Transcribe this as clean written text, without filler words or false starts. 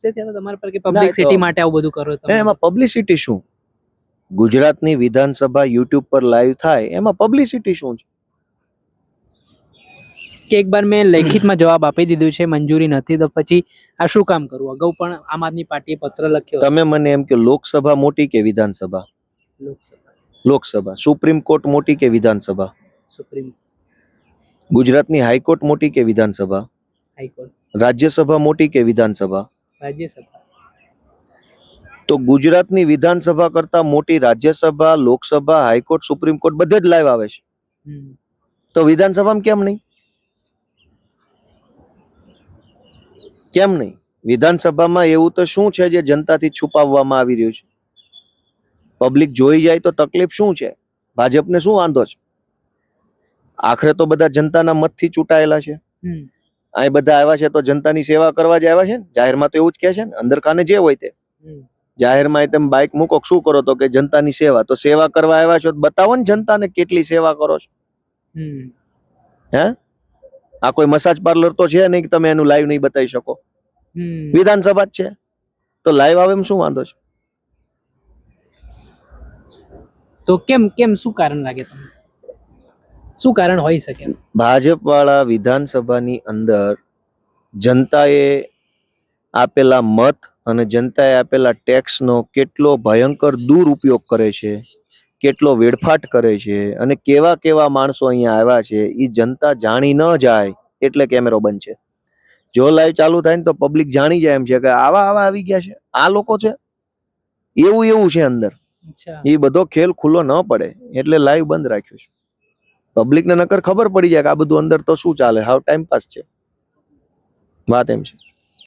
ગુસ્સે થયા હતા તમારા પર કે પબ્લિસિટી માટે આવું બધું કરો તમે? એમાં પબ્લિસિટી શું? ગુજરાતની વિધાનસભા યુટ્યુબ પર લાઈવ થાય એમાં પબ્લિસિટી શું છે? કે એક વાર મેં લેખિતમાં જવાબ આપી દીધું છે, મંજૂરી નથી, તો પછી આ શું કામ કરવું? અગાઉ પણ આમ આદમી પાર્ટીએ પત્ર લખ્યો. તમે મને એમ કે લોકસભા મોટી કે વિધાનસભા? લોકસભા. લોકસભા. સુપ્રીમ કોર્ટ મોટી કે વિધાનસભા? સુપ્રીમ. ગુજરાતની હાઈકોર્ટ મોટી કે વિધાનસભા? હાઈકોર્ટ. રાજ્યસભા મોટી કે વિધાનસભા? રાજ્યસભા. તો ગુજરાતની વિધાનસભા કરતા મોટી Rajya Sabha, Lok Sabha, high court, supreme court બધે જ લાઈવ આવે છે. તો વિધાનસભામાં કેમ નહીં? કેમ નહીં? વિધાનસભામાં એવું તો શું છે જે જનતાથી છુપાવવામાં આવી રહ્યું છે? પબ્લિક જોઈ જાય તો તકલીફ શું છે? ભાજપને શું વાંધો છે? આખરે તો બધા જનતાના મતથી ચૂંટાયેલા છે. અહીં બધા આવ્યા છે તો જનતાની સેવા કરવા જ આવ્યા છે ને. જાહેરમાં તો એવું જ કહે છે ને, અંદર ખાને જે હોય તે. જાહેરમાં તમે બાઇક મૂકો, શું કરો? તો કે જનતાની સેવા. તો સેવા કરવા આવ્યા છો, બતાવો ને જનતાને કેટલી સેવા કરો છો. હે? આ કોઈ મસાજ પાર્લર તો છે નહીં કે તમે એનું લાઈવ નહીં બતાવી શકો. વિધાનસભા જ છે તો લાઈવ આવે એમ શું વાંધો છે? તો કેમ શું કારણ લાગે તમને? શું કારણ હોઈ શકે? ભાજપ વાળા વિધાનસભાની અંદર જનતાએ આપેલા મત અને જનતાએ આપેલા ટેક્સનો કેટલો ભયંકર દુરુપયોગ કરે છે, કેટલો વેડફાટ કરે છે, અને કેવા કેવા માણસો અહીંયા આવ્યા છે એ જનતા જાણી ન જાય એટલે કેમેરો બંધ છે. જો લાઈવ ચાલુ થાય ને તો પબ્લિક જાણી જાય એમ છે કે આવા આવી ગયા છે, આ લોકો છે, એવું છે અંદર. એ બધો ખેલ ખુલ્લો ન પડે એટલે લાઈવ બંધ રાખ્યું છે. પબ્લિકને નકર ખબર પડી જાય કે આ બધું અંદર તો શું ચાલે, હાવ ટાઈમ પાસ છે. વાત એમ છે.